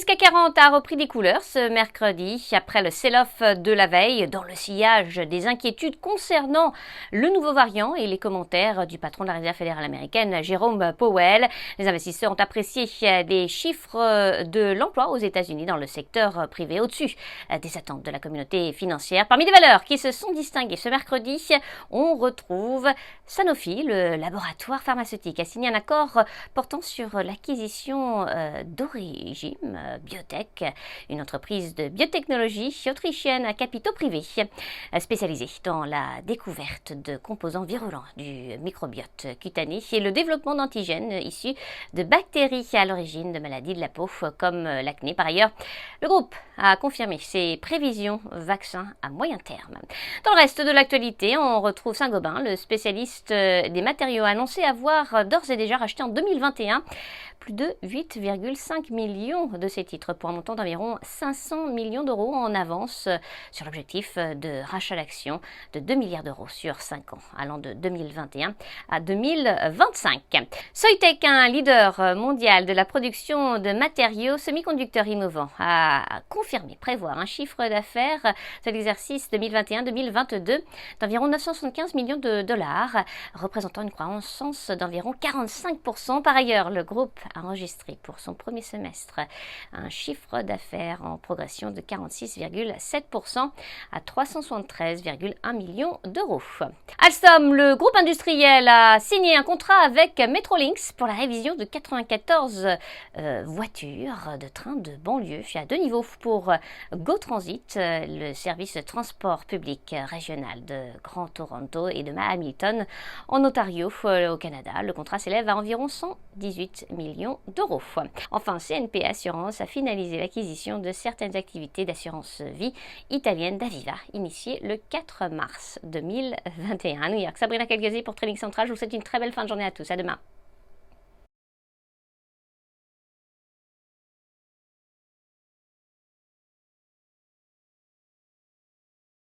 Le CAC 40 a repris des couleurs ce mercredi après le sell-off de la veille dans le sillage des inquiétudes concernant le nouveau variant et les commentaires du patron de la Réserve fédérale américaine, Jérôme Powell. Les investisseurs ont apprécié les chiffres de l'emploi aux États-Unis dans le secteur privé au-dessus des attentes de la communauté financière. Parmi les valeurs qui se sont distinguées ce mercredi, on retrouve Sanofi, le laboratoire pharmaceutique, a signé un accord portant sur l'acquisition d'Origim Biotech, une entreprise de biotechnologie autrichienne à capitaux privés, spécialisée dans la découverte de composants virulents du microbiote cutané et le développement d'antigènes issus de bactéries à l'origine de maladies de la peau comme l'acné. Par ailleurs, le groupe a confirmé ses prévisions vaccins à moyen terme. Dans le reste de l'actualité, on retrouve Saint-Gobain, le spécialiste des matériaux, a annoncé avoir d'ores et déjà racheté en 2021 plus de 8,5 millions de ces titres pour un montant d'environ 500 millions d'euros en avance sur l'objectif de rachat d'actions de 2 milliards d'euros sur 5 ans, allant de 2021 à 2025. Soitec, un leader mondial de la production de matériaux semi-conducteurs innovants, a confirmé prévoir un chiffre d'affaires sur l'exercice 2021-2022 d'environ 975 millions de dollars, représentant une croissance d'environ 45%. Par ailleurs, le groupe a enregistré pour son premier semestre un chiffre d'affaires en progression de 46,7% à 373,1 millions d'euros. Alstom, le groupe industriel, a signé un contrat avec Metrolinx pour la révision de 94 voitures de train de banlieue à 2 niveaux pour Go Transit, le service de transport public régional de Grand Toronto et de Hamilton en Ontario au Canada. Le contrat s'élève à environ 118 millions d'euros. Enfin, CNP Assurance a finalisé l'acquisition de certaines activités d'assurance vie italienne d'Aviva, initiée le 4 mars 2021 à New York. Sabrina Calgasi pour Trading Central. Je vous souhaite une très belle fin de journée à tous. À demain.